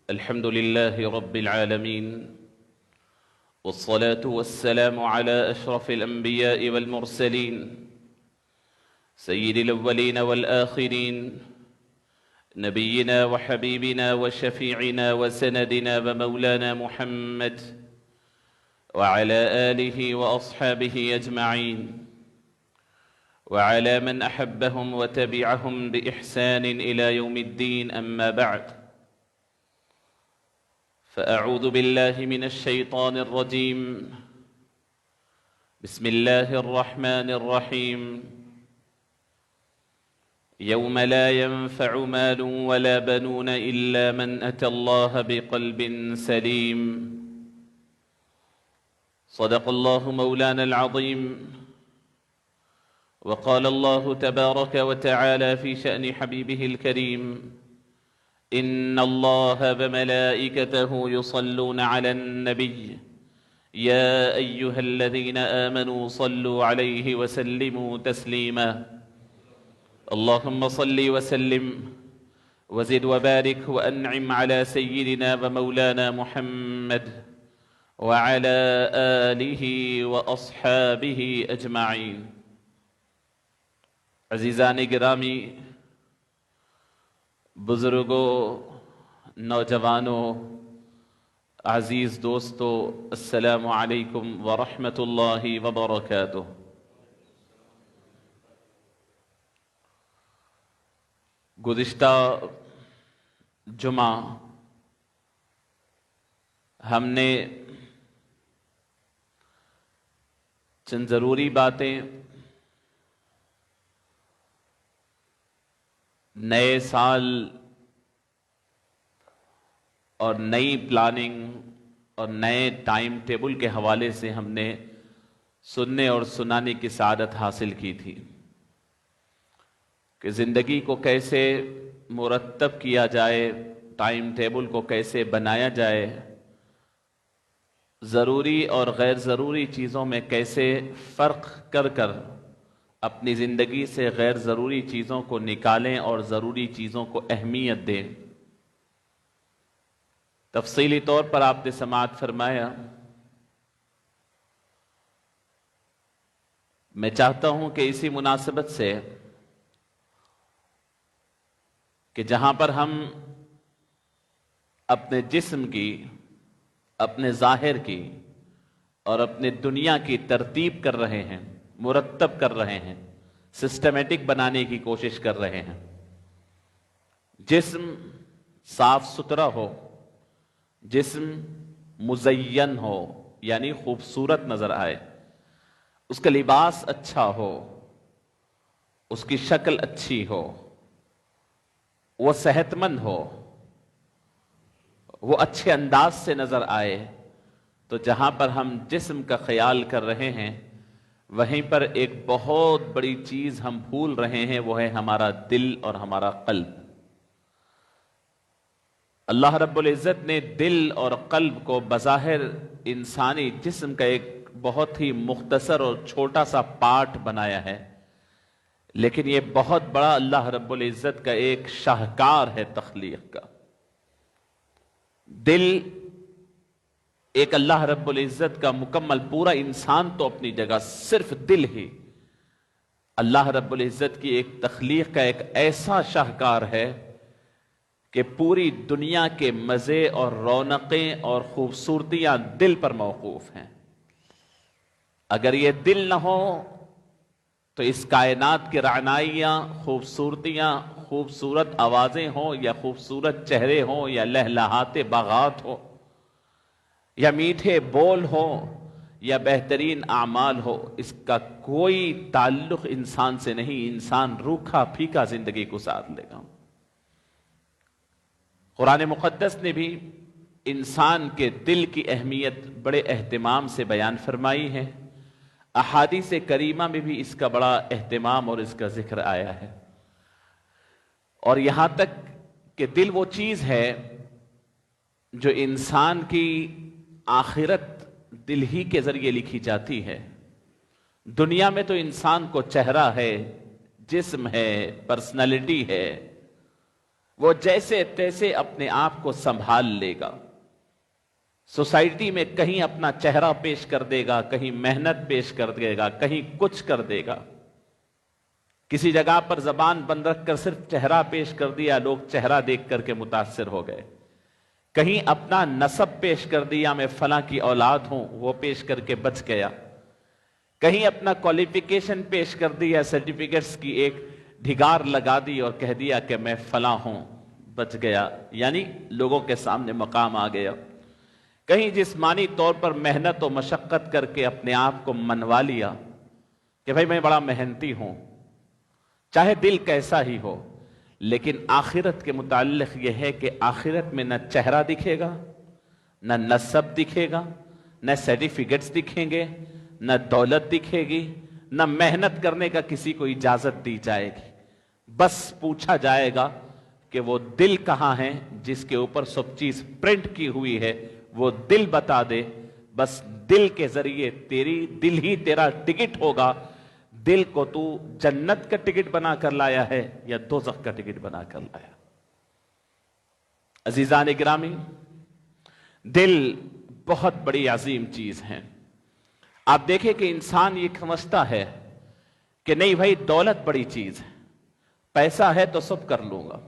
الحمد لله رب العالمين، والصلاة والسلام على أشرف الأنبياء والمرسلين سيد الأولين والآخرين، نبينا وحبيبنا وشفيعنا وسندنا ومولانا محمد وعلى آله وأصحابه أجمعين، وعلى من أحبهم وتبعهم بإحسان إلى يوم الدين. أما بعد، فأعوذ بالله من الشيطان الرجيم. بسم الله الرحمن الرحيم. يوم لا ينفع مال ولا بنون إلا من أتى الله بقلب سليم. صدق الله مولانا العظيم. وقال الله تبارك وتعالى في شأن حبيبه الكريم: إن الله وملائكته يصلون على النبي يا أيها الذين آمنوا صلوا عليه وسلموا تسليما. اللهم صل وسلم وزد وبارك وأنعم على سيدنا ومولانا محمد وعلى آله وأصحابه أجمعين. عزیزان گرامی، بزرگوں، نوجوانوں، عزیز دوستو، السلام علیکم ورحمۃ اللہ وبرکاتہ۔ گزشتہ جمعہ ہم نے چند ضروری باتیں نئے سال اور نئی پلاننگ اور نئے ٹائم ٹیبل کے حوالے سے ہم نے سننے اور سنانے کی سعادت حاصل کی تھی کہ زندگی کو کیسے مرتب کیا جائے، ٹائم ٹیبل کو کیسے بنایا جائے، ضروری اور غیر ضروری چیزوں میں کیسے فرق کر کر اپنی زندگی سے غیر ضروری چیزوں کو نکالیں اور ضروری چیزوں کو اہمیت دیں۔ تفصیلی طور پر آپ نے سماعت فرمایا۔ میں چاہتا ہوں کہ اسی مناسبت سے کہ جہاں پر ہم اپنے جسم کی، اپنے ظاہر کی اور اپنے دنیا کی ترتیب کر رہے ہیں، مرتب کر رہے ہیں، سسٹمیٹک بنانے کی کوشش کر رہے ہیں، جسم صاف ستھرا ہو، جسم مزین ہو یعنی خوبصورت نظر آئے، اس کا لباس اچھا ہو، اس کی شکل اچھی ہو، وہ صحت مند ہو، وہ اچھے انداز سے نظر آئے، تو جہاں پر ہم جسم کا خیال کر رہے ہیں وہیں پر ایک بہت بڑی چیز ہم بھول رہے ہیں، وہ ہے ہمارا دل اور ہمارا قلب۔ اللہ رب العزت نے دل اور قلب کو بظاہر انسانی جسم کا ایک بہت ہی مختصر اور چھوٹا سا پارٹ بنایا ہے، لیکن یہ بہت بڑا اللہ رب العزت کا ایک شاہکار ہے تخلیق کا۔ دل ایک اللہ رب العزت کا مکمل، پورا انسان تو اپنی جگہ، صرف دل ہی اللہ رب العزت کی ایک تخلیق کا ایک ایسا شاہکار ہے کہ پوری دنیا کے مزے اور رونقیں اور خوبصورتیاں دل پر موقوف ہیں۔ اگر یہ دل نہ ہو تو اس کائنات کی رعنائیاں، خوبصورتیاں، خوبصورت آوازیں ہوں یا خوبصورت چہرے ہوں یا لہلہاتے باغات ہوں یا میٹھے بول ہو یا بہترین اعمال ہو، اس کا کوئی تعلق انسان سے نہیں۔ انسان روکھا پھیکا زندگی گزار لے گا۔ قرآن مقدس نے بھی انسان کے دل کی اہمیت بڑے اہتمام سے بیان فرمائی ہے، احادیث کریمہ میں بھی اس کا بڑا اہتمام اور اس کا ذکر آیا ہے، اور یہاں تک کہ دل وہ چیز ہے جو انسان کی آخرت دل ہی کے ذریعے لکھی جاتی ہے۔ دنیا میں تو انسان کو چہرہ ہے، جسم ہے، پرسنالٹی ہے، وہ جیسے تیسے اپنے آپ کو سنبھال لے گا، سوسائٹی میں کہیں اپنا چہرہ پیش کر دے گا، کہیں محنت پیش کر دے گا، کہیں کچھ کر دے گا۔ کسی جگہ پر زبان بند رکھ کر صرف چہرہ پیش کر دیا، لوگ چہرہ دیکھ کر کے متاثر ہو گئے۔ کہیں اپنا نسب پیش کر دیا، میں فلاں کی اولاد ہوں، وہ پیش کر کے بچ گیا۔ کہیں اپنا کوالیفیکیشن پیش کر دیا، سرٹیفکیٹس کی ایک ڈھگار لگا دی اور کہہ دیا کہ میں فلاں ہوں، بچ گیا، یعنی لوگوں کے سامنے مقام آ گیا۔ کہیں جسمانی طور پر محنت و مشقت کر کے اپنے آپ کو منوا لیا کہ بھائی میں بڑا محنتی ہوں، چاہے دل کیسا ہی ہو، لیکن آخرت کے متعلق یہ ہے کہ آخرت میں نہ چہرہ دکھے گا، نہ نسب دکھے گا، نہ سرٹیفکیٹس دکھیں گے، نہ دولت دکھے گی، نہ محنت کرنے کا کسی کو اجازت دی جائے گی۔ بس پوچھا جائے گا کہ وہ دل کہاں ہے جس کے اوپر سب چیز پرنٹ کی ہوئی ہے، وہ دل بتا دے۔ بس دل کے ذریعے دل ہی تیرا ٹکٹ ہوگا۔ دل کو تو جنت کا ٹکٹ بنا کر لایا ہے یا دوزخ کا ٹکٹ بنا کر لایا۔ عزیزان گرامی، دل بہت بڑی عظیم چیز ہے۔ آپ دیکھیں کہ انسان یہ سمجھتا ہے کہ نہیں بھائی دولت بڑی چیز ہے، پیسہ ہے تو سب کر لوں گا۔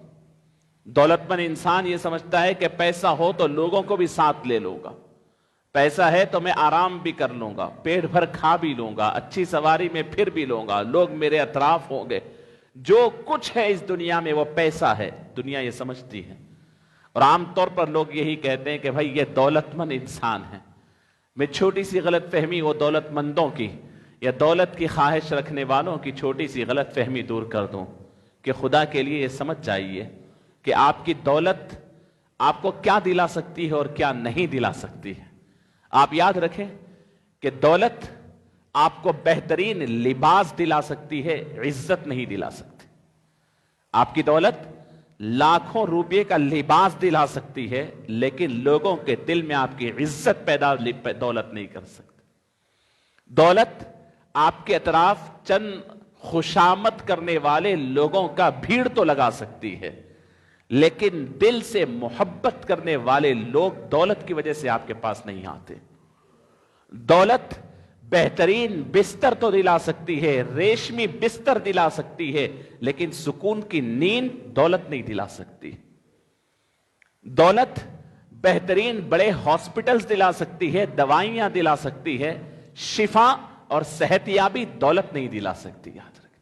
دولت مند انسان یہ سمجھتا ہے کہ پیسہ ہو تو لوگوں کو بھی ساتھ لے لوں گا، پیسہ ہے تو میں آرام بھی کر لوں گا، پیٹ بھر کھا بھی لوں گا، اچھی سواری میں پھر بھی لوں گا، لوگ میرے اطراف ہوں گے۔ جو کچھ ہے اس دنیا میں وہ پیسہ ہے، دنیا یہ سمجھتی ہے۔ اور عام طور پر لوگ یہی کہتے ہیں کہ بھائی یہ دولت مند انسان ہے۔ میں چھوٹی سی غلط فہمی وہ دولت مندوں کی یا دولت کی خواہش رکھنے والوں کی چھوٹی سی غلط فہمی دور کر دوں کہ خدا کے لیے یہ سمجھ جائیے کہ آپ کی دولت آپ کو کیا دلا سکتی ہے اور کیا نہیں دلا سکتی ہے۔ آپ یاد رکھیں کہ دولت آپ کو بہترین لباس دلا سکتی ہے، عزت نہیں دلا سکتی۔ آپ کی دولت لاکھوں روپے کا لباس دلا سکتی ہے، لیکن لوگوں کے دل میں آپ کی عزت پیدا دولت نہیں کر سکتی۔ دولت آپ کے اطراف چند خوشامد کرنے والے لوگوں کا بھیڑ تو لگا سکتی ہے، لیکن دل سے محبت کرنے والے لوگ دولت کی وجہ سے آپ کے پاس نہیں آتے۔ دولت بہترین بستر تو دلا سکتی ہے، ریشمی بستر دلا سکتی ہے، لیکن سکون کی نیند دولت نہیں دلا سکتی۔ دولت بہترین بڑے ہاسپٹلز دلا سکتی ہے، دوائیاں دلا سکتی ہے، شفا اور صحت یابی دولت نہیں دلا سکتی۔ یاد رکھیں،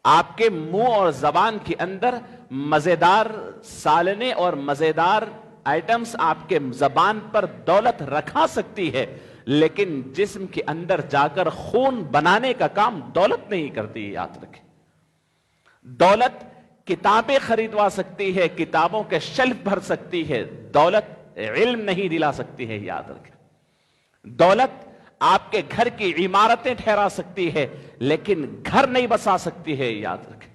آپ کے منہ اور زبان کے اندر مزیدار سالنے اور مزیدار آئٹمز آپ کے زبان پر دولت رکھا سکتی ہے، لیکن جسم کے اندر جا کر خون بنانے کا کام دولت نہیں کرتی۔ یاد رکھیں، دولت کتابیں خریدوا سکتی ہے، کتابوں کے شیلف بھر سکتی ہے، دولت علم نہیں دلا سکتی ہے۔ یاد رکھیں، دولت آپ کے گھر کی عمارتیں ٹھہرا سکتی ہے، لیکن گھر نہیں بسا سکتی ہے۔ یاد رکھیں،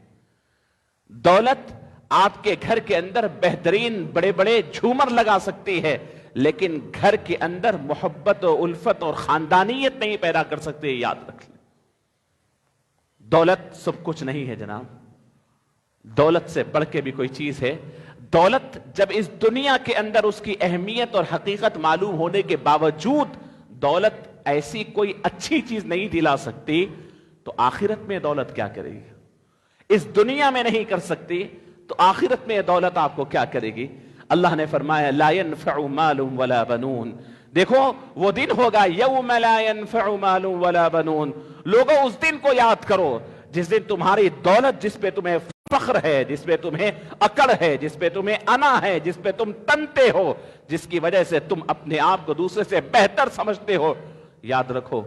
دولت آپ کے گھر کے اندر بہترین بڑے بڑے جھومر لگا سکتی ہے، لیکن گھر کے اندر محبت و الفت اور خاندانیت نہیں پیدا کر سکتے۔ یاد رکھ لیں، دولت سب کچھ نہیں ہے جناب، دولت سے بڑھ کے بھی کوئی چیز ہے۔ دولت جب اس دنیا کے اندر اس کی اہمیت اور حقیقت معلوم ہونے کے باوجود دولت ایسی کوئی اچھی چیز نہیں دلا سکتی، تو آخرت میں دولت کیا کرے گی؟ اس دنیا میں نہیں کر سکتی تو آخرت میں دولت آپ کو کیا کرے گی؟ اللہ نے فرمایا لا ينفع مال ولا بنون۔ دیکھو وہ دن ہوگا یوم لا ينفع مال ولا بنون۔ لوگوں اس دن کو یاد کرو جس دن تمہاری دولت، جس پہ تمہیں فخر ہے، جس پہ تمہیں اکڑ ہے، جس پہ تمہیں انا ہے، جس پہ تم تنتے ہو، جس کی وجہ سے تم اپنے آپ کو دوسرے سے بہتر سمجھتے ہو، یاد رکھو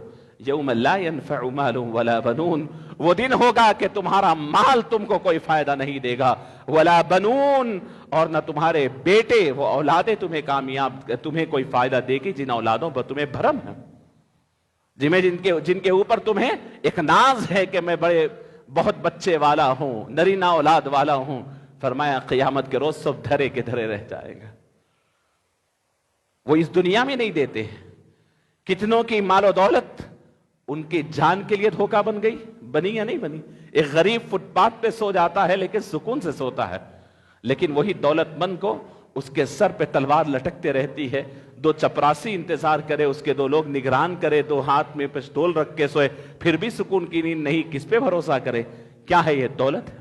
یوم لا ينفع مال ولا بنون۔ وہ دن ہوگا کہ تمہارا مال تم کو کوئی فائدہ نہیں دے گا، ولا بنون، اور نہ تمہارے بیٹے، وہ اولادیں تمہیں کوئی فائدہ دے گی جن اولادوں پر تمہیں بھرم ہے، جن کے اوپر تمہیں ایک ناز ہے کہ میں بہت بچے والا ہوں، نرینہ اولاد والا ہوں۔ فرمایا قیامت کے روز سب دھرے کے دھرے رہ جائے گا۔ وہ اس دنیا میں نہیں دیتے۔ کتنوں کی مال و دولت ان کی جان کے لیے دھوکہ بن گئی، بنی یا نہیں بنی؟ ایک غریب فٹ پاتھ پہ سو جاتا ہے لیکن سکون سے سوتا ہے، لیکن وہی دولت مند کو اس کے سر پہ تلوار لٹکتے رہتی ہے، 2 چپراسی انتظار کرے، اس کے 2 لوگ نگران کرے، 2 ہاتھ میں پستول رکھ کے سوئے، پھر بھی سکون کی نیند نہیں، کس پہ بھروسہ کرے؟ کیا ہے یہ؟ دولت ہے۔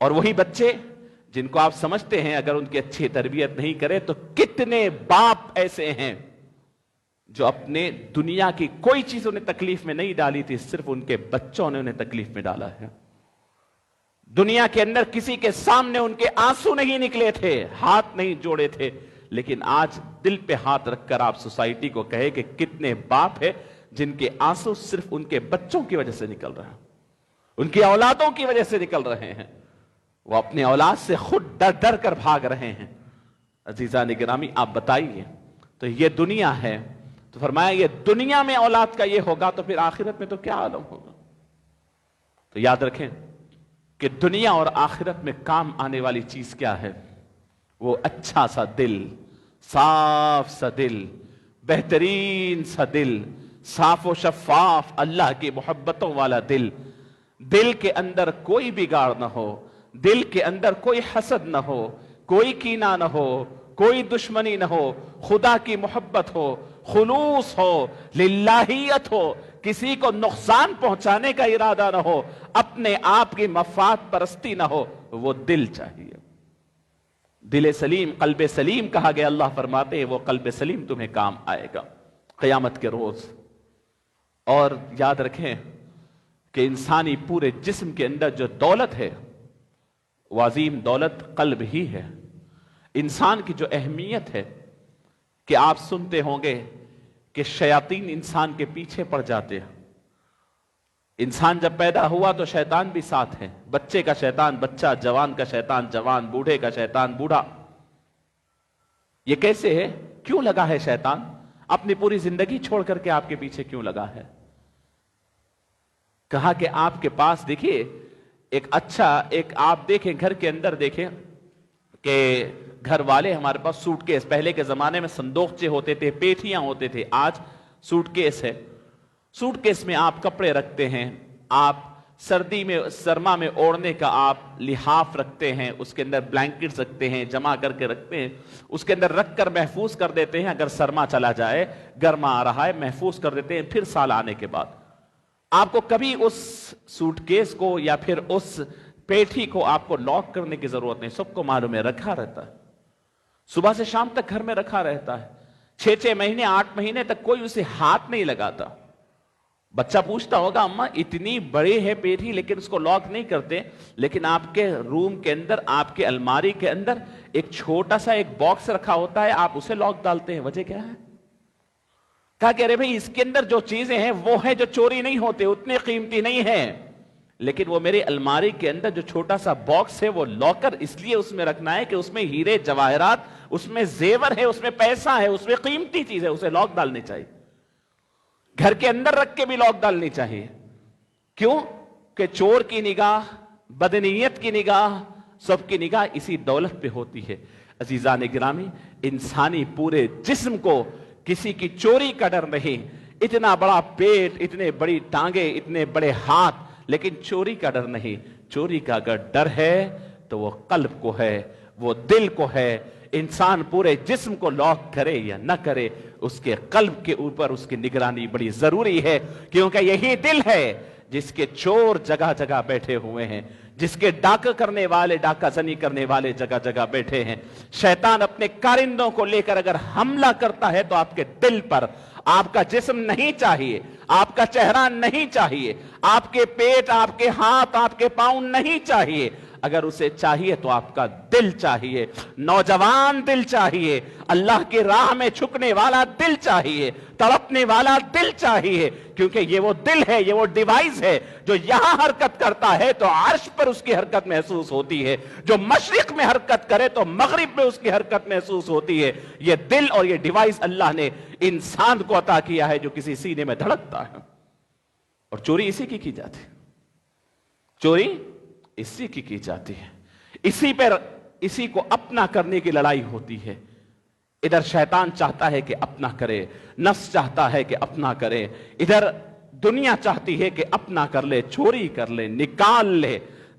اور وہی بچے جن کو آپ سمجھتے ہیں اگر ان کی اچھی تربیت نہیں کرے تو کتنے باپ ایسے ہیں جو اپنے دنیا کی کوئی چیز انہیں تکلیف میں نہیں ڈالی تھی، صرف ان کے بچوں نے انہیں تکلیف میں ڈالا ہے۔ دنیا کے اندر کسی کے سامنے ان کے آنسو نہیں نکلے تھے، ہاتھ نہیں جوڑے تھے، لیکن آج دل پہ ہاتھ رکھ کر آپ سوسائٹی کو کہے کہ کتنے باپ ہیں جن کے آنسو صرف ان کے بچوں کی وجہ سے نکل رہے ہیں، ان کی اولادوں کی وجہ سے نکل رہے ہیں، وہ اپنی اولاد سے خود ڈر ڈر کر بھاگ رہے ہیں۔ عزیزان گرامی آپ بتائیے، تو یہ دنیا ہے، تو فرمایا یہ دنیا میں اولاد کا یہ ہوگا تو پھر آخرت میں تو کیا عالم ہوگا؟ تو یاد رکھیں کہ دنیا اور آخرت میں کام آنے والی چیز کیا ہے؟ وہ اچھا سا دل، صاف سا دل، بہترین سا دل، صاف و شفاف اللہ کی محبتوں والا دل، دل کے اندر کوئی بگاڑ نہ ہو، دل کے اندر کوئی حسد نہ ہو، کوئی کینہ نہ ہو، کوئی دشمنی نہ ہو، خدا کی محبت ہو، خلوص ہو، للہیت ہو، کسی کو نقصان پہنچانے کا ارادہ نہ ہو، اپنے آپ کی مفاد پرستی نہ ہو، وہ دل چاہیے۔ دل سلیم، قلب سلیم کہا گیا، اللہ فرماتے ہیں وہ قلب سلیم تمہیں کام آئے گا قیامت کے روز۔ اور یاد رکھیں کہ انسانی پورے جسم کے اندر جو دولت ہے وہ عظیم دولت قلب ہی ہے۔ انسان کی جو اہمیت ہے کہ آپ سنتے ہوں گے کہ شیاطین انسان کے پیچھے پڑ جاتے ہیں۔ انسان جب پیدا ہوا تو شیطان بھی ساتھ ہے، بچے کا شیطان بچہ، جوان کا شیطان جوان، بوڑھے کا شیطان بوڑھا۔ یہ کیسے ہے؟ کیوں لگا ہے شیطان؟ اپنی پوری زندگی چھوڑ کر کے آپ کے پیچھے کیوں لگا ہے؟ کہا کہ آپ کے پاس دیکھیے ایک آپ دیکھیں گھر کے اندر دیکھیں کہ گھر والے ہمارے پاس سوٹ کیس، پہلے کے زمانے میں صندوقچے ہوتے تھے، پیٹھیاں ہوتے تھے، آج سوٹ کیس ہے۔ سوٹ کیس میں آپ کپڑے رکھتے ہیں، آپ سردی میں سرما میں اوڑھنے کا آپ لحاف رکھتے ہیں، اس کے اندر بلینکٹس رکھتے ہیں، جمع کر کے رکھتے ہیں، اس کے اندر رکھ کر محفوظ کر دیتے ہیں، اگر سرما چلا جائے، گرما آ رہا ہے، محفوظ کر دیتے ہیں، پھر سال آنے کے بعد آپ کو کبھی اس سوٹ کیس کو یا پھر اس پیٹھی کو آپ کو لاک کرنے کی ضرورت نہیں، سب کو معلوم ہے، رکھا رہتا ہے، صبح سے شام تک گھر میں رکھا رہتا ہے، 6 مہینے 8 مہینے تک کوئی اسے ہاتھ نہیں لگاتا۔ بچہ پوچھتا ہوگا اماں اتنی بڑی ہے پیٹھی لیکن اس کو لاک نہیں کرتے، لیکن آپ کے روم کے اندر، آپ کے الماری کے اندر ایک چھوٹا سا ایک باکس رکھا ہوتا ہے، آپ اسے لاک ڈالتے ہیں، وجہ کیا ہے؟ کہا کہ ارے بھائی اس کے اندر جو چیزیں ہیں وہ ہیں جو چوری نہیں ہوتے، اتنے قیمتی نہیں ہیں، لیکن وہ میری الماری کے اندر جو چھوٹا سا باکس ہے وہ لاکر اس لیے اس میں رکھنا ہے کہ اس میں ہیرے جواہرات، اس میں زیور ہے، اس میں پیسہ ہے، اس میں قیمتی چیز ہے، اسے لاک ڈالنی چاہیے، گھر کے اندر رکھ کے بھی لاک ڈالنی چاہیے۔ کیوں؟ کہ چور کی نگاہ، بدنیت کی نگاہ، سب کی نگاہ اسی دولت پہ ہوتی ہے۔ عزیزان گرامی، انسانی پورے جسم کو کسی کی چوری کا ڈر نہیں، اتنا بڑا پیٹ، اتنے بڑی ٹانگیں، اتنے بڑے ہاتھ، لیکن چوری کا ڈر نہیں۔ چوری کا اگر ڈر ہے تو وہ قلب کو ہے، وہ دل کو ہے۔ انسان پورے جسم کو لاک کرے یا نہ کرے، اس کے قلب کے اوپر اس کی نگرانی بڑی ضروری ہے، کیونکہ یہی دل ہے جس کے چور جگہ جگہ بیٹھے ہوئے ہیں، جس کے ڈاکہ کرنے والے، ڈاکہ زنی کرنے والے جگہ جگہ بیٹھے ہیں۔ شیطان اپنے کارندوں کو لے کر اگر حملہ کرتا ہے تو آپ کے دل پر، آپ کا جسم نہیں چاہیے، آپ کا چہرہ نہیں چاہیے، آپ کے پیٹ، آپ کے ہاتھ، آپ کے پاؤں نہیں چاہیے، اگر اسے چاہیے تو آپ کا دل چاہیے، نوجوان دل چاہیے، اللہ کی راہ میں جھکنے والا دل چاہیے، تڑپنے والا دل چاہیے، کیونکہ یہ وہ دل ہے، یہ وہ ڈیوائس ہے جو یہاں حرکت کرتا ہے تو عرش پر اس کی حرکت محسوس ہوتی ہے، جو مشرق میں حرکت کرے تو مغرب میں اس کی حرکت محسوس ہوتی ہے۔ یہ دل اور یہ ڈیوائس اللہ نے انسان کو عطا کیا ہے جو کسی سینے میں دھڑکتا ہے، اور چوری اسی کی جاتی ہے، چوری اسی کی جاتی ہے، اسی کو اپنا کرنے کی لڑائی ہوتی ہے۔ ادھر شیطان چاہتا ہے کہ اپنا کرے، نفس چاہتا ہے کہ اپنا کرے، ادھر دنیا چاہتی ہے کہ اپنا کر لے، چوری کر لے، نکال لے،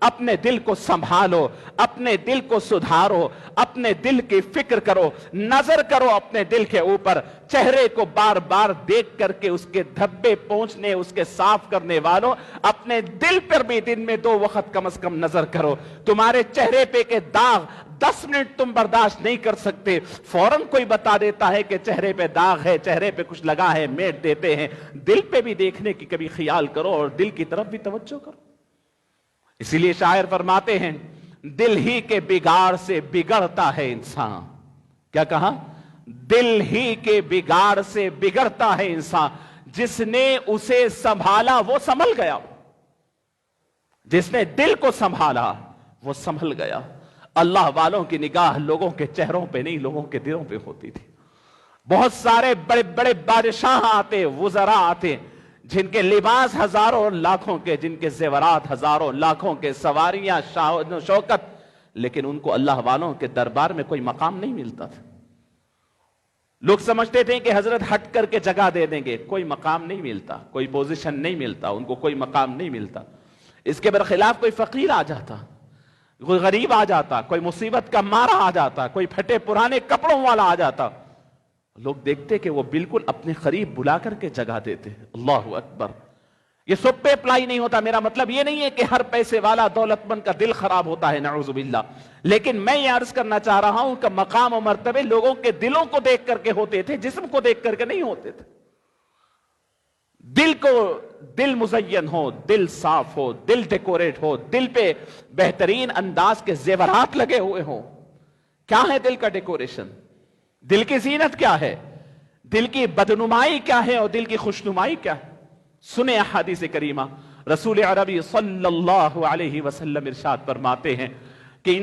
اپنے دل کو سنبھالو، اپنے دل کو سدھارو، اپنے دل کی فکر کرو، نظر کرو اپنے دل کے اوپر، چہرے کو بار بار دیکھ کر کے اس کے دھبے پہنچنے، اس کے صاف کرنے والوں، اپنے دل پر بھی دن میں 2 وقت کم از کم نظر کرو۔ تمہارے چہرے پہ کے داغ 10 منٹ تم برداشت نہیں کر سکتے، فوراً کوئی بتا دیتا ہے کہ چہرے پہ داغ ہے، چہرے پہ کچھ لگا ہے، میٹ دیتے ہیں۔ دل پہ بھی دیکھنے کی کبھی خیال کرو اور دل کی طرف بھی توجہ کرو۔ اسی لیے شاعر فرماتے ہیں دل ہی کے بگاڑ سے بگڑتا ہے انسان۔ کیا کہا؟ دل ہی کے بگاڑ سے بگڑتا ہے انسان، جس نے اسے سنبھالا وہ سنبھل گیا، جس نے دل کو سنبھالا وہ سنبھل گیا۔ اللہ والوں کی نگاہ لوگوں کے چہروں پہ نہیں، لوگوں کے دلوں پہ ہوتی تھی۔ بہت سارے بڑے بڑے بادشاہ آتے، وزراء آتے، جن کے لباس ہزاروں اور لاکھوں کے، جن کے زیورات ہزاروں لاکھوں کے، سواریاں، شوکت، لیکن ان کو اللہ والوں کے دربار میں کوئی مقام نہیں ملتا تھا۔ لوگ سمجھتے تھے کہ حضرت ہٹ کر کے جگہ دے دیں گے، کوئی مقام نہیں ملتا، کوئی پوزیشن نہیں ملتا، ان کو کوئی مقام نہیں ملتا۔ اس کے برخلاف کوئی فقیر آ جاتا، کوئی غریب آ جاتا، کوئی مصیبت کا مارا آ جاتا، کوئی پھٹے پرانے کپڑوں والا آ جاتا، لوگ دیکھتے کہ وہ بالکل اپنے قریب بلا کر کے جگہ دیتے۔ اللہ اکبر۔ یہ سب پہ اپلائی نہیں ہوتا، میرا مطلب یہ نہیں ہے کہ ہر پیسے والا دولت مند کا دل خراب ہوتا ہے، نعوذ باللہ، لیکن میں یہ عرض کرنا چاہ رہا ہوں کہ مقام و مرتبے لوگوں کے دلوں کو دیکھ کر کے ہوتے تھے، جسم کو دیکھ کر کے نہیں ہوتے تھے۔ دل مزین ہو، دل صاف ہو، دل ڈیکوریٹ ہو، دل پہ بہترین انداز کے زیورات لگے ہوئے ہوں۔ کیا ہے دل کا ڈیکوریشن؟ دل کی زینت کیا ہے؟ دل کی بدنمائی کیا ہے اور دل کی خوشنمائی کیا ہے؟ سنیں احادیث کریمہ، رسول عربی صلی اللہ علیہ وسلم ارشاد فرماتے ہیں کہ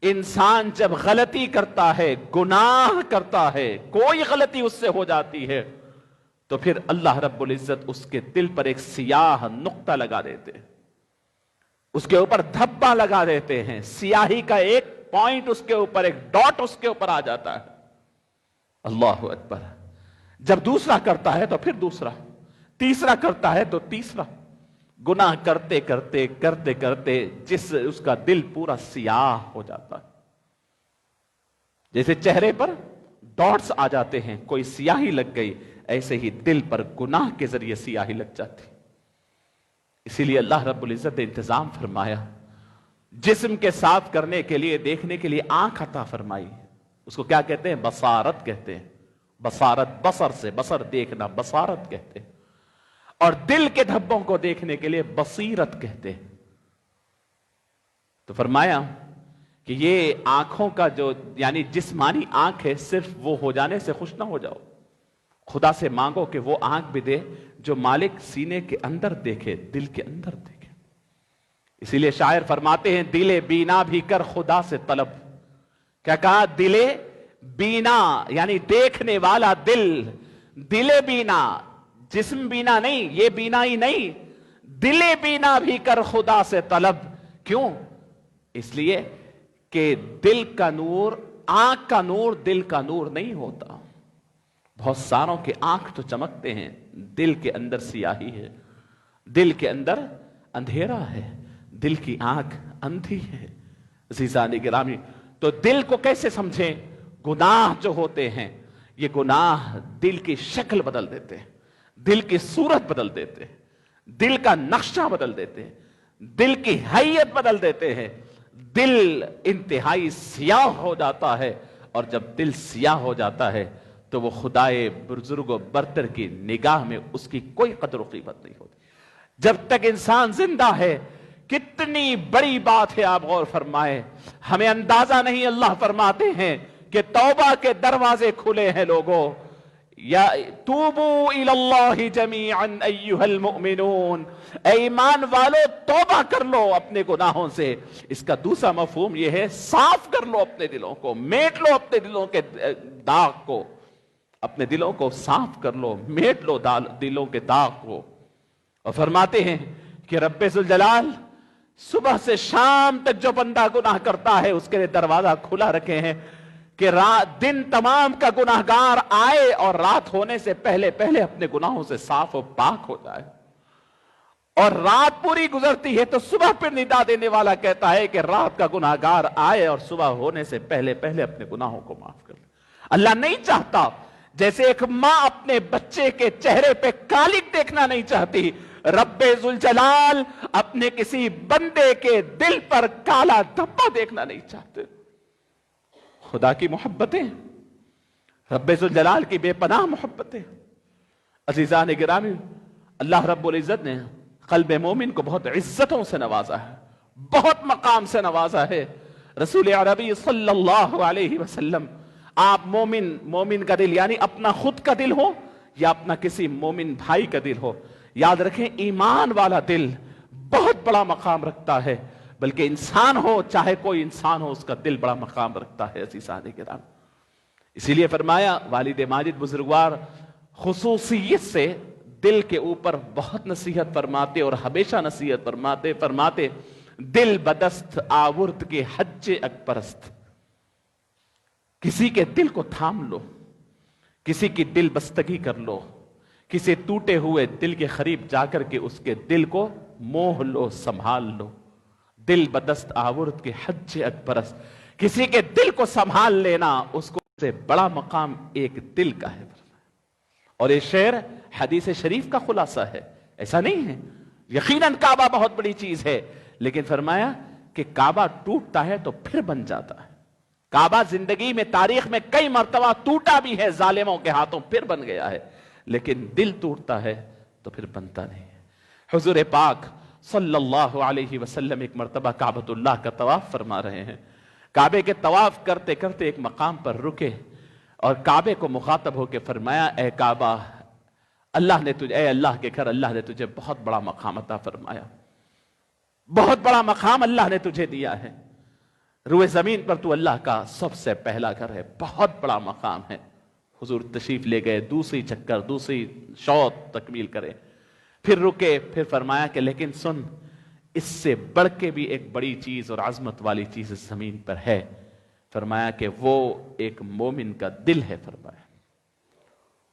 انسان جب غلطی کرتا ہے، گناہ کرتا ہے، کوئی غلطی اس سے ہو جاتی ہے، تو پھر اللہ رب العزت اس کے دل پر ایک سیاہ نقطہ لگا دیتے ہیں، اس کے اوپر دھبا لگا دیتے ہیں، سیاہی کا ایک پوائنٹ اس کے اوپر، ایک ڈاٹ اس کے اوپر آ جاتا ہے۔ اللہ اکبر۔ جب دوسرا کرتا ہے تو پھر دوسرا، تیسرا کرتا ہے تو تیسرا، گناہ کرتے کرتے کرتے کرتے اس کا دل پورا سیاہ ہو جاتا ہے۔ جیسے چہرے پر ڈاٹس آ جاتے ہیں، کوئی سیاہی لگ گئی، ایسے ہی دل پر گناہ کے ذریعے سیاہی لگ جاتی۔ اسی لیے اللہ رب العزت نے انتظام فرمایا، جسم کے صاف کرنے کے لیے، دیکھنے کے لیے آنکھ عطا فرمائی۔ اس کو کیا کہتے ہیں؟ بصارت کہتے ہیں۔ بصارت، بصر سے، بصر دیکھنا، بصارت کہتے ہیں۔ اور دل کے دھبوں کو دیکھنے کے لیے بصیرت کہتے ہیں۔ تو فرمایا کہ یہ آنکھوں کا جو یعنی جسمانی آنکھ ہے، صرف وہ ہو جانے سے خوش نہ ہو جاؤ، خدا سے مانگو کہ وہ آنکھ بھی دے جو مالک سینے کے اندر دیکھے، دل کے اندر دیکھے۔ اسی لیے شاعر فرماتے ہیں دل بینا بھی کر خدا سے طلب۔ کیا کہا؟ دل بینا یعنی دیکھنے والا دل، دل بینا، جسم بینا نہیں، یہ بینا ہی نہیں، دل بینا بھی کر خدا سے طلب۔ کیوں؟ اس لیے کہ دل کا نور، آنکھ کا نور دل کا نور نہیں ہوتا۔ بہت ساروں کے آنکھ تو چمکتے ہیں، دل کے اندر سیاہی ہے، دل کے اندر اندھیرا ہے، دل کی آنکھ اندھی ہے۔ عزیزان گرامی، تو دل کو کیسے سمجھیں؟ گناہ جو ہوتے ہیں، یہ گناہ دل کی شکل بدل دیتے ہیں، دل کی صورت بدل دیتے ہیں، دل کا نقشہ بدل دیتے ہیں، دل کی حیت بدل دیتے ہیں۔ دل انتہائی سیاہ ہو جاتا ہے، اور جب دل سیاہ ہو جاتا ہے تو وہ خدائے بزرگ و برتر کی نگاہ میں اس کی کوئی قدر و قیمت نہیں ہوتی۔ جب تک انسان زندہ ہے، کتنی بڑی بات ہے، آپ غور فرمائیں، ہمیں اندازہ نہیں۔ اللہ فرماتے ہیں کہ توبہ کے دروازے کھلے ہیں لوگوں، یا توبوا الی اللہ جمیعا ایھا المؤمنون، اے ایمان والو توبہ کر لو اپنے گناہوں سے۔ اس کا دوسرا مفہوم یہ ہے صاف کر لو اپنے دلوں کو، میٹ لو اپنے دلوں کے داغ کو، اپنے دلوں کو صاف کر لو، میٹ لو دلوں کے داغ کو۔ اور فرماتے ہیں کہ رب ذوالجلال صبح سے شام تک جو بندہ گناہ کرتا ہے اس کے لیے دروازہ کھلا رکھے ہیں کہ دن تمام کا گناہگار آئے اور رات ہونے سے پہلے پہلے اپنے گناہوں سے صاف و پاک ہو جائے۔ اور رات پوری گزرتی ہے تو صبح پھر ندا دینے والا کہتا ہے کہ رات کا گناہگار آئے اور صبح ہونے سے پہلے پہلے اپنے گناہوں کو معاف کر لے۔ اللہ نہیں چاہتا، جیسے ایک ماں اپنے بچے کے چہرے پہ کالک دیکھنا نہیں چاہتی، رب ذوالجلال اپنے کسی بندے کے دل پر کالا دھبا دیکھنا نہیں چاہتے۔ خدا کی محبتیں، رب ذوالجلال کی بے پناہ محبتیں۔ عزیزان گرامی، اللہ رب العزت نے قلب مومن کو بہت عزتوں سے نوازا ہے، بہت مقام سے نوازا ہے۔ رسول عربی صلی اللہ علیہ وسلم، آپ مومن کا دل یعنی اپنا خود کا دل ہو یا اپنا کسی مومن بھائی کا دل ہو، یاد رکھیں ایمان والا دل بہت بڑا مقام رکھتا ہے، بلکہ انسان ہو چاہے کوئی انسان ہو، اس کا دل بڑا مقام رکھتا ہے۔ عزیزان کرام، اسی لیے فرمایا والد ماجد بزرگوار خصوصیت سے دل کے اوپر بہت نصیحت فرماتے اور ہمیشہ نصیحت فرماتے دل بدست آورد کے حج اکبرست۔ کسی کے دل کو تھام لو، کسی کی دل بستگی کر لو، کسی ٹوٹے ہوئے دل کے قریب جا کر کے اس کے دل کو موہ لو، سنبھال لو۔ دل بدست آورد کے حج اکبرست، کسی کے دل کو سنبھال لینا اس کو سے بڑا مقام ایک دل کا ہے۔ اور یہ شعر حدیث شریف کا خلاصہ ہے، ایسا نہیں ہے۔ یقیناً کعبہ بہت بڑی چیز ہے، لیکن فرمایا کہ کعبہ ٹوٹتا ہے تو پھر بن جاتا ہے۔ کعبہ زندگی میں تاریخ میں کئی مرتبہ ٹوٹا بھی ہے ظالموں کے ہاتھوں، پھر بن گیا ہے، لیکن دل ٹوٹتا ہے تو پھر بنتا نہیں ہے۔ حضور پاک صلی اللہ علیہ وسلم ایک مرتبہ کعبۃ اللہ کا طواف فرما رہے ہیں۔ کعبے کے طواف کرتے کرتے ایک مقام پر رکے اور کعبے کو مخاطب ہو کے فرمایا، اے کعبہ، اے اللہ کے گھر، اللہ نے تجھے بہت بڑا مقام عطا فرمایا، بہت بڑا مقام اللہ نے تجھے دیا ہے۔ روئے زمین پر تو اللہ کا سب سے پہلا گھر ہے، بہت بڑا مقام ہے۔ حضور تشریف لے گئے، دوسری شوط تکمیل کرے، پھر رکے، پھر فرمایا کہ لیکن سن، اس سے بڑھ کے بھی ایک بڑی چیز اور عظمت والی چیز اس زمین پر ہے۔ فرمایا کہ وہ ایک مومن کا دل ہے۔ فرمایا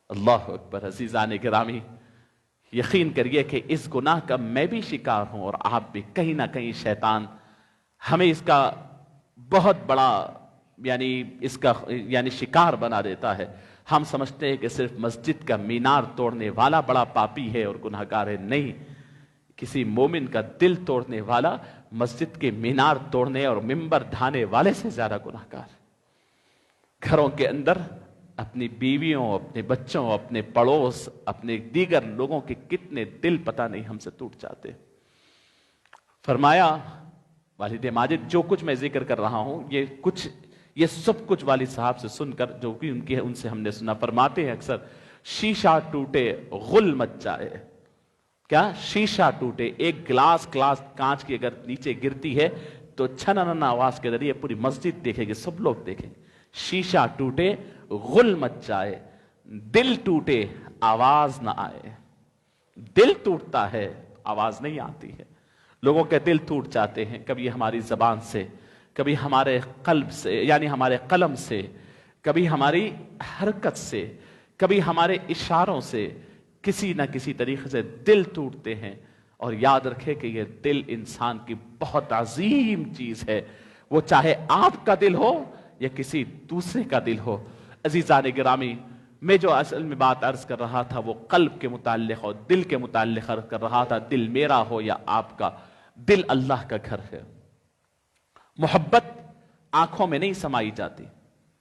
اللہ اکبر۔ عزیزان گرامی، یقین کریے کہ اس گناہ کا میں بھی شکار ہوں اور آپ بھی، کہیں نہ کہیں شیطان ہمیں اس کا بہت بڑا یعنی شکار بنا دیتا ہے۔ ہم سمجھتے ہیں کہ صرف مسجد کا مینار توڑنے والا بڑا پاپی ہے اور گناہگار ہے، نہیں، کسی مومن کا دل توڑنے والا مسجد کے مینار توڑنے اور منبر ڈھانے والے سے زیادہ گناہگار ہے۔ گھروں کے اندر اپنی بیویوں، اپنے بچوں، اپنے پڑوس، اپنے دیگر لوگوں کے کتنے دل پتہ نہیں ہم سے ٹوٹ جاتے۔ فرمایا والد ماجد، جو کچھ میں ذکر کر رہا ہوں یہ سب کچھ والد صاحب سے سن کر جو کہ ان سے ہم نے سنا، فرماتے ہیں اکثر شیشہ ٹوٹے غل مچ جائے۔ کیا؟ شیشہ ٹوٹے، ایک گلاس کانچ کی اگر نیچے گرتی ہے تو چھنن آواز کے ذریعے پوری مسجد دیکھے گی، سب لوگ دیکھیں گے۔ شیشہ ٹوٹے غل مچ جائے، دل ٹوٹے آواز نہ آئے۔ دل ٹوٹتا ہے، آواز نہیں آتی ہے۔ لوگوں کے دل ٹوٹ جاتے ہیں، کبھی ہماری زبان سے، کبھی ہمارے قلب سے یعنی ہمارے قلم سے، کبھی ہماری حرکت سے، کبھی ہمارے اشاروں سے، کسی نہ کسی طریقے سے دل ٹوٹتے ہیں۔ اور یاد رکھے کہ یہ دل انسان کی بہت عظیم چیز ہے، وہ چاہے آپ کا دل ہو یا کسی دوسرے کا دل ہو۔ عزیزان گرامی، میں جو اصل میں بات عرض کر رہا تھا وہ قلب کے متعلق اور دل کے متعلق عرض کر رہا تھا۔ دل میرا ہو یا آپ کا، دل اللہ کا گھر ہے۔ محبت آنکھوں میں نہیں سمائی جاتی،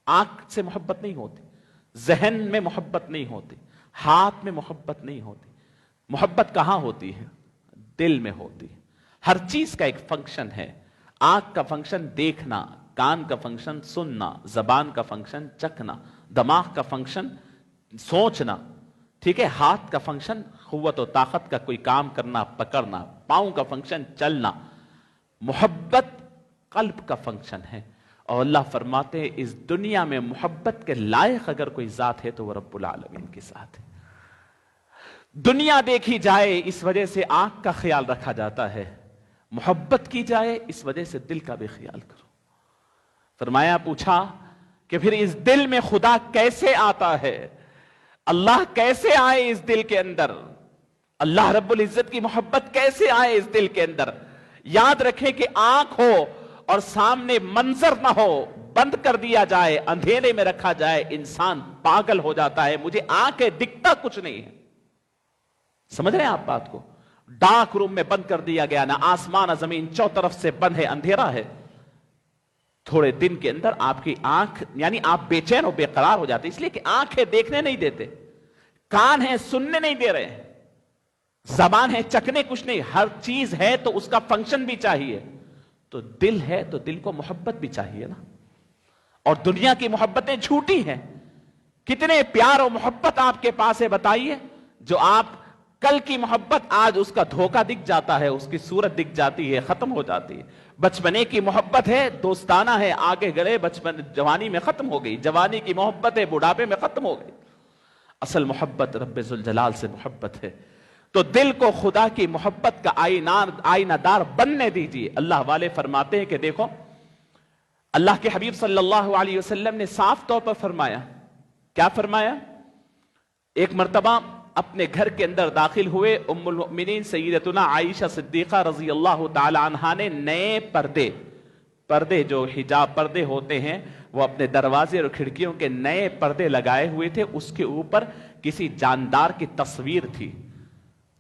آنکھ سے محبت نہیں ہوتی، ذہن میں محبت نہیں ہوتی، ہاتھ میں محبت نہیں ہوتی۔ محبت کہاں ہوتی ہے؟ دل میں ہوتی ہے۔ ہر چیز کا ایک فنکشن ہے۔ آنکھ کا فنکشن دیکھنا، کان کا فنکشن سننا، زبان کا فنکشن چکھنا، دماغ کا فنکشن سوچنا، ٹھیک ہے، ہاتھ کا فنکشن قوت و طاقت کا کوئی کام کرنا، پکڑنا، پاؤں کا فنکشن چلنا۔ محبت قلب کا فنکشن ہے، اور اللہ فرماتے ہیں اس دنیا میں محبت کے لائق اگر کوئی ذات ہے تو وہ رب العالمین کے ساتھ ہے۔ دنیا دیکھی جائے اس وجہ سے آنکھ کا خیال رکھا جاتا ہے، محبت کی جائے اس وجہ سے دل کا بھی خیال کرو۔ فرمایا، پوچھا کہ پھر اس دل میں خدا کیسے آتا ہے؟ اللہ کیسے آئے اس دل کے اندر؟ اللہ رب العزت کی محبت کیسے آئے اس دل کے اندر؟ یاد رکھیں کہ آنکھ ہو اور سامنے منظر نہ ہو، بند کر دیا جائے، اندھیرے میں رکھا جائے، انسان پاگل ہو جاتا ہے. مجھے آنکھیں دکھتا کچھ نہیں ہے. سمجھ رہے ہیں آپ بات کو؟ ڈارک روم میں بند کر دیا گیا، نہ آسمان نہ زمین، چو طرف سے بند ہے، اندھیرا ہے. تھوڑے دن کے اندر آپ کی آنکھ، یعنی آپ بے چین و بے قرار ہو جاتے، اس لیے کہ آنکھیں دیکھنے نہیں دیتے، کان ہیں سننے نہیں دے رہے ہیں، زبان ہے چکھنے کچھ نہیں. ہر چیز ہے تو اس کا فنکشن بھی چاہیے. تو دل ہے تو دل کو محبت بھی چاہیے نا. اور دنیا کی محبتیں جھوٹی ہیں. کتنے پیار و محبت آپ کے پاس ہے بتائیے، جو آپ کل کی محبت آج اس کا دھوکہ دکھ جاتا ہے، اس کی صورت دکھ جاتی ہے، ختم ہو جاتی ہے. بچپنے کی محبت ہے، دوستانہ ہے، آگے گئے بچپن جوانی میں ختم ہو گئی. جوانی کی محبت ہے، بڑھاپے میں ختم ہو گئی. اصل محبت رب ذوالجلال سے محبت ہے. تو دل کو خدا کی محبت کا آئینہ دار بننے دیجیے. اللہ والے فرماتے ہیں کہ دیکھو، اللہ کے حبیب صلی اللہ علیہ وسلم نے صاف طور پر فرمایا. کیا فرمایا؟ ایک مرتبہ اپنے گھر کے اندر داخل ہوئے، ام المؤمنین سیدتنا عائشہ صدیقہ رضی اللہ تعالی عنہا نے نئے پردے جو حجاب پردے ہوتے ہیں، وہ اپنے دروازے اور کھڑکیوں کے نئے پردے لگائے ہوئے تھے. اس کے اوپر کسی جاندار کی تصویر تھی.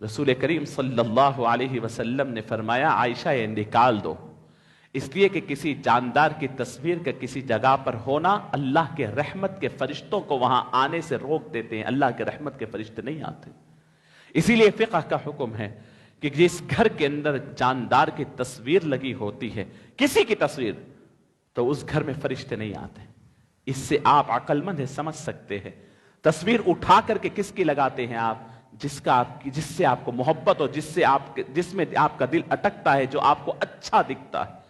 رسول کریم صلی اللہ علیہ وسلم نے فرمایا عائشہ یہ نکال دو، اس لیے کہ کسی جاندار کی تصویر کا کسی جگہ پر ہونا اللہ کے رحمت کے فرشتوں کو وہاں آنے سے روک دیتے ہیں. اللہ کے رحمت کے فرشتے نہیں آتے. اسی لیے فقہ کا حکم ہے کہ جس گھر کے اندر جاندار کی تصویر لگی ہوتی ہے، کسی کی تصویر، تو اس گھر میں فرشتے نہیں آتے. اس سے آپ عقل مند ہے، سمجھ سکتے ہیں. تصویر اٹھا کر کے کس کی لگاتے ہیں آپ؟ جس سے آپ کو محبت ہو، جس میں آپ کا دل اٹکتا ہے، جو آپ کو اچھا دکھتا ہے.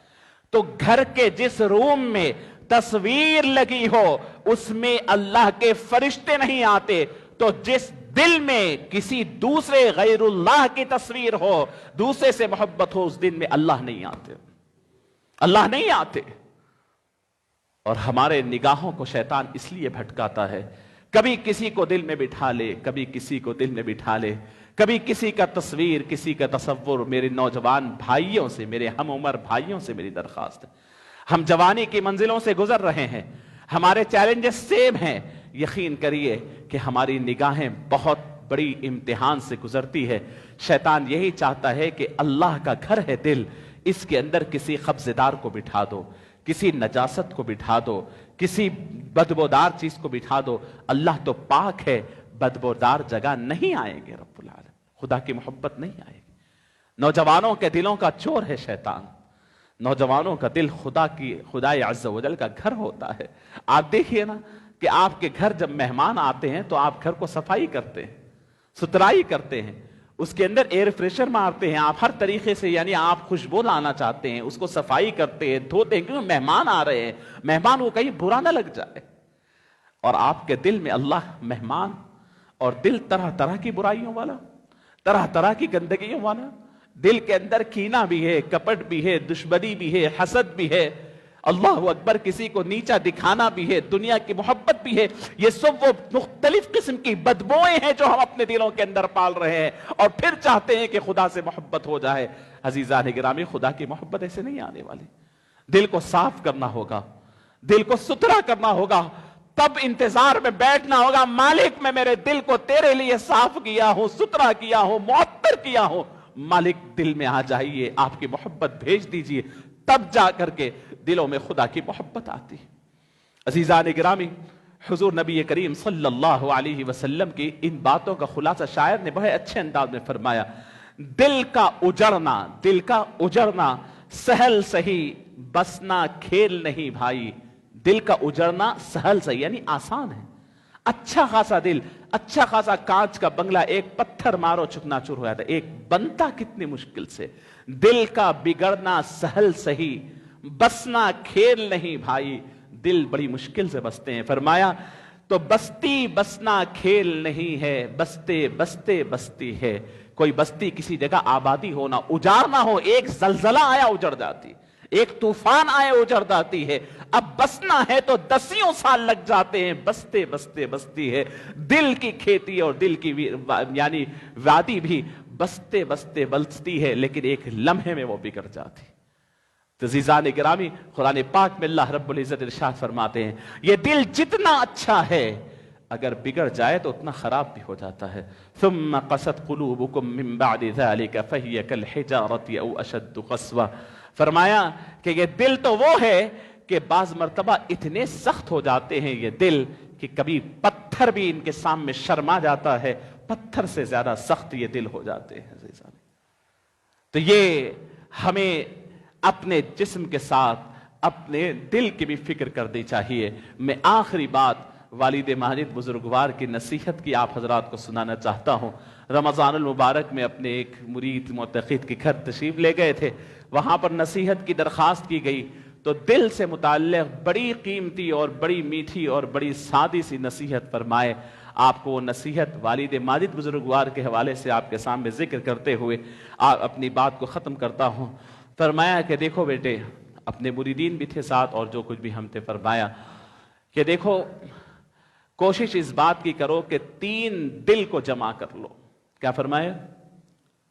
تو گھر کے جس روم میں تصویر لگی ہو اس میں اللہ کے فرشتے نہیں آتے. تو جس دل میں کسی دوسرے غیر اللہ کی تصویر ہو، دوسرے سے محبت ہو، اس دل میں اللہ نہیں آتے. اللہ نہیں آتے. اور ہمارے نگاہوں کو شیطان اس لیے بھٹکاتا ہے، کبھی کسی کو دل میں بٹھا لے، کبھی کسی کو دل میں بٹھا لے، کبھی کسی کا تصویر، کسی کا تصور. میرے نوجوان بھائیوں سے، میرے ہم عمر بھائیوں سے میری درخواست ہے، ہم جوانی کی منزلوں سے گزر رہے ہیں، ہمارے چیلنجز سیم ہیں. یقین کریے کہ ہماری نگاہیں بہت بڑی امتحان سے گزرتی ہے. شیطان یہی چاہتا ہے کہ اللہ کا گھر ہے دل، اس کے اندر کسی قبضدار کو بٹھا دو، کسی نجاست کو بٹھا دو، کسی بدبودار چیز کو بٹھا دو. اللہ تو پاک ہے، بدبودار جگہ نہیں آئیں گے رب العالمین. خدا کی محبت نہیں آئے گی. نوجوانوں کے دلوں کا چور ہے شیطان. نوجوانوں کا دل خدا عز و جل کا گھر ہوتا ہے. آپ دیکھیے نا کہ آپ کے گھر جب مہمان آتے ہیں تو آپ گھر کو صفائی کرتے ہیں، ستھرائی کرتے ہیں، اس کے اندر ایئر فریشر مارتے ہیں، آپ ہر طریقے سے، یعنی آپ خوشبو لانا چاہتے ہیں، اس کو صفائی کرتے ہیں، دھوتے ہیں، کیونکہ مہمان آ رہے ہیں، مہمان کو کہیں برا نہ لگ جائے. اور آپ کے دل میں اللہ مہمان اور دل طرح طرح کی برائیوں والا، طرح طرح کی گندگیوں والا. دل کے اندر کینہ بھی ہے، کپٹ بھی ہے، دشمنی بھی ہے، حسد بھی ہے، اللہ اکبر، کسی کو نیچا دکھانا بھی ہے، دنیا کی محبت بھی ہے. یہ سب وہ مختلف قسم کی بدبوئیں ہیں جو ہم اپنے دلوں کے اندر پال رہے ہیں اور پھر چاہتے ہیں کہ خدا سے محبت ہو جائے. عزیزان گرامی، خدا کی محبت ایسے نہیں آنے والی. دل کو صاف کرنا ہوگا، دل کو ستھرا کرنا ہوگا، تب انتظار میں بیٹھنا ہوگا. مالک میں میرے دل کو تیرے لیے صاف کیا ہوں، ستھرا کیا ہوں، معطر کیا ہوں. مالک دل میں آ جائیے، آپ کی محبت بھیج دیجئے، تب جا کر کے دلوں میں خدا کی محبت آتی ہے. عزیزان گرامی، حضور نبی کریم صلی اللہ علیہ وسلم کی ان باتوں کا خلاصہ شاعر نے بڑے اچھے انداز میں فرمایا. دل کا اجڑنا سہل سہی، بسنا کھیل نہیں بھائی. دل کا اجڑنا سہل سہی یعنی آسان ہے. اچھا خاصا دل، اچھا خاصا کانچ کا بنگلہ ایک پتھر مارو چکنا چور ہو جاتا ہے، ایک بنتا کتنی مشکل سے. دل کا بگڑنا سہل سہی، بسنا کھیل نہیں بھائی. دل بڑی مشکل سے بستے ہیں. فرمایا تو بستی بسنا کھیل نہیں ہے، بستے بستے بستی ہے. کوئی بستی کسی جگہ آبادی ہونا، اجاڑنا ہو، ایک زلزلہ آیا اجڑ جاتی، ایک طوفان آئے اجڑ جاتی ہے. اب بسنا ہے تو 10 سال لگ جاتے ہیں، بستے بستے بستی ہے. دل کی کھیتی اور دل کی یعنی وادی بھی بستے بستے بلستی ہے لیکن ایک لمحے میں وہ بگڑ جاتی۔ تو عزیزان گرامی، قرآن پاک میں اللہ رب العزت ارشاد فرماتے ہیں یہ دل جتنا اچھا ہے اگر بگڑ جائے تو اتنا خراب بھی ہو جاتا ہے۔ ثم قست قلوبکم من بعد ذلك فہی کالحجارۃ او اشد قسوہ، فرمایا کہ یہ دل تو وہ ہے کہ بعض مرتبہ اتنے سخت ہو جاتے ہیں یہ دل کہ کبھی پتھر بھی ان کے سامنے شرما جاتا ہے، پتھر سے زیادہ سخت یہ دل ہو جاتے ہیں عزیزان۔ تو یہ ہمیں اپنے جسم کے ساتھ اپنے دل کی بھی فکر کرنی چاہیے۔ میں آخری بات والد ماجد بزرگوار کی نصیحت کی آپ حضرات کو سنانا چاہتا ہوں۔ رمضان المبارک میں اپنے ایک مرید معتقد کے گھر تشریف لے گئے تھے، وہاں پر نصیحت کی درخواست کی گئی تو دل سے متعلق بڑی قیمتی اور بڑی میٹھی اور بڑی سادی سی نصیحت فرمائے۔ آپ کو وہ نصیحت والد ماجد بزرگوار کے حوالے سے آپ کے سامنے ذکر کرتے ہوئے اپنی بات کو ختم کرتا ہوں۔ فرمایا کہ دیکھو بیٹے، اپنے مریدین بھی تھے ساتھ اور جو کچھ بھی ہم تھے، فرمایا کہ دیکھو کوشش اس بات کی کرو کہ 3 دل کو جمع کر لو۔ کیا فرمایا؟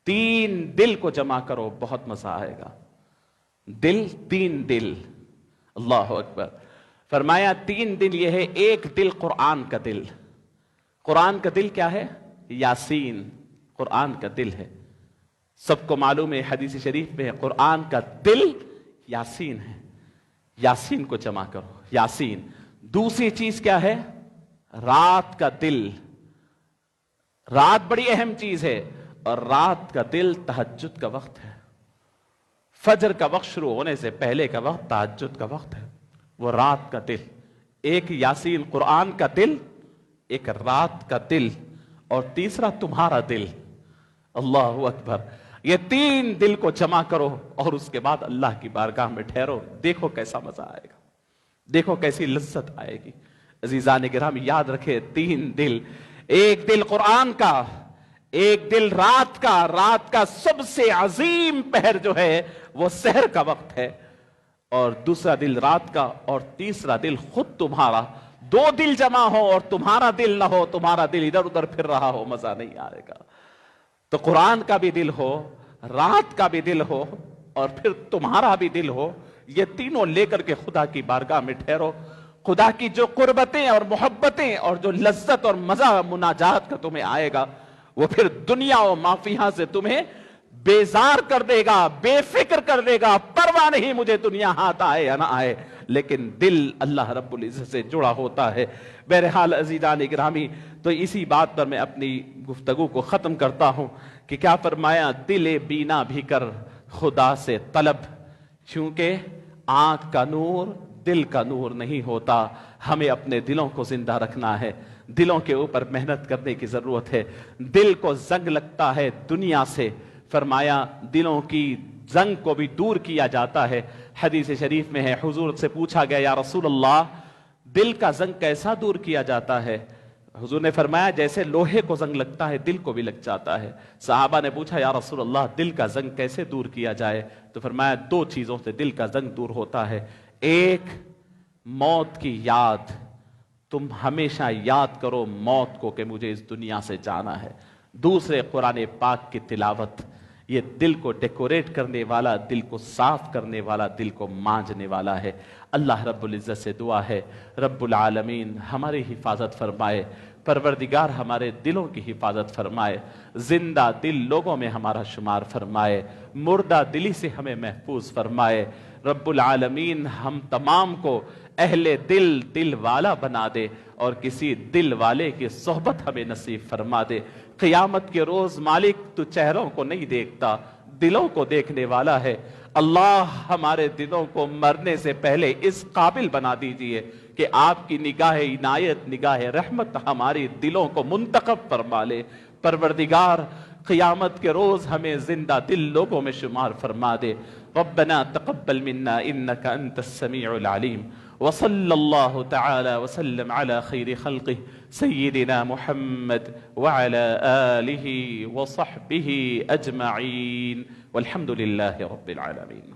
3 دل کو جمع کرو، بہت مزہ آئے گا۔ دل، 3 دل، اللہ اکبر۔ فرمایا 3 دل یہ ہے، ایک دل قرآن کا دل۔ قرآن کا دل کیا ہے؟ یاسین قرآن کا دل ہے۔ سب کو معلوم ہے، حدیث شریف میں ہے قرآن کا دل یاسین ہے۔ یاسین کو جمع کرو، یاسین۔ دوسری چیز کیا ہے؟ رات کا دل۔ رات بڑی اہم چیز ہے، اور رات کا دل تہجد کا وقت ہے۔ فجر کا وقت شروع ہونے سے پہلے کا وقت تہجد کا وقت ہے، وہ رات کا دل۔ ایک یاسین قرآن کا دل، ایک رات کا دل، اور تیسرا تمہارا دل۔ اللہ اکبر۔ یہ 3 دل کو جمع کرو اور اس کے بعد اللہ کی بارگاہ میں ٹھہرو، دیکھو کیسا مزہ آئے گا، دیکھو کیسی لذت آئے گی۔ عزیزان گرامی یاد رکھے، 3 دل، ایک دل قرآن کا، ایک دل رات کا۔ رات کا سب سے عظیم پہر جو ہے وہ سحر کا وقت ہے، اور دوسرا دل رات کا، اور تیسرا دل خود تمہارا۔ 2 دل جمع ہو اور تمہارا دل نہ ہو، تمہارا دل ادھر ادھر پھر رہا ہو، مزہ نہیں آئے گا۔ تو قرآن کا بھی دل ہو، رات کا بھی دل ہو، اور پھر تمہارا بھی دل ہو، یہ تینوں لے کر کے خدا کی بارگاہ میں ٹھہرو۔ خدا کی جو قربتیں اور محبتیں اور جو لذت اور مزہ مناجات کا تمہیں آئے گا، وہ پھر دنیا و ما فیہا سے تمہیں بیزار کر دے گا، بے فکر کر دے گا۔ پرواہ نہیں مجھے دنیا ہاتھ آئے یا نہ آئے، لیکن دل اللہ رب العزت سے جڑا ہوتا ہے۔ بہرحال عزیزان گرامی، تو اسی بات پر میں اپنی گفتگو کو ختم کرتا ہوں کہ کیا فرمایا؟ دل بینا بھی کر خدا سے طلب، کیونکہ آنکھ کا نور دل کا نور نہیں ہوتا۔ ہمیں اپنے دلوں کو زندہ رکھنا ہے، دلوں کے اوپر محنت کرنے کی ضرورت ہے۔ دل کو زنگ لگتا ہے دنیا سے، فرمایا دلوں کی زنگ کو بھی دور کیا جاتا ہے۔ حدیث شریف میں ہے، حضور سے پوچھا گیا یا رسول اللہ دل کا زنگ کیسا دور کیا جاتا ہے؟ حضور نے فرمایا جیسے لوہے کو زنگ لگتا ہے دل کو بھی لگ جاتا ہے۔ صحابہ نے پوچھا یا رسول اللہ دل کا زنگ کیسے دور کیا جائے؟ تو فرمایا 2 چیزوں سے دل کا زنگ دور ہوتا ہے۔ ایک، موت کی یاد، تم ہمیشہ یاد کرو موت کو کہ مجھے اس دنیا سے جانا ہے۔ دوسرے، قرآن پاک کی تلاوت، یہ دل کو ڈیکوریٹ کرنے والا، دل کو صاف کرنے والا، دل کو مانجنے والا ہے۔ اللہ رب العزت سے دعا ہے رب العالمین ہماری حفاظت فرمائے، پروردگار ہمارے دلوں کی حفاظت فرمائے، زندہ دل لوگوں میں ہمارا شمار فرمائے، مردہ دلی سے ہمیں محفوظ فرمائے۔ رب العالمین ہم تمام کو اہل دل، دل والا بنا دے، اور کسی دل والے کی صحبت ہمیں نصیب فرما دے۔ قیامت کے روز مالک تو چہروں کو نہیں دیکھتا، دلوں کو دیکھنے والا ہے۔ اللہ ہمارے دلوں کو مرنے سے پہلے اس قابل بنا دیجئے کہ آپ کی نگاہ عنایت، نگاہ رحمت ہماری دلوں کو منتخب فرما لے۔ پروردگار قیامت کے روز ہمیں زندہ دل لوگوں میں شمار فرما دے۔ ربنا تقبل منا انك انت السميع العليم وصلى الله تعالى وسلم على خير خلقه سيدنا محمد وعلى آله وصحبه أجمعين والحمد لله رب العالمين.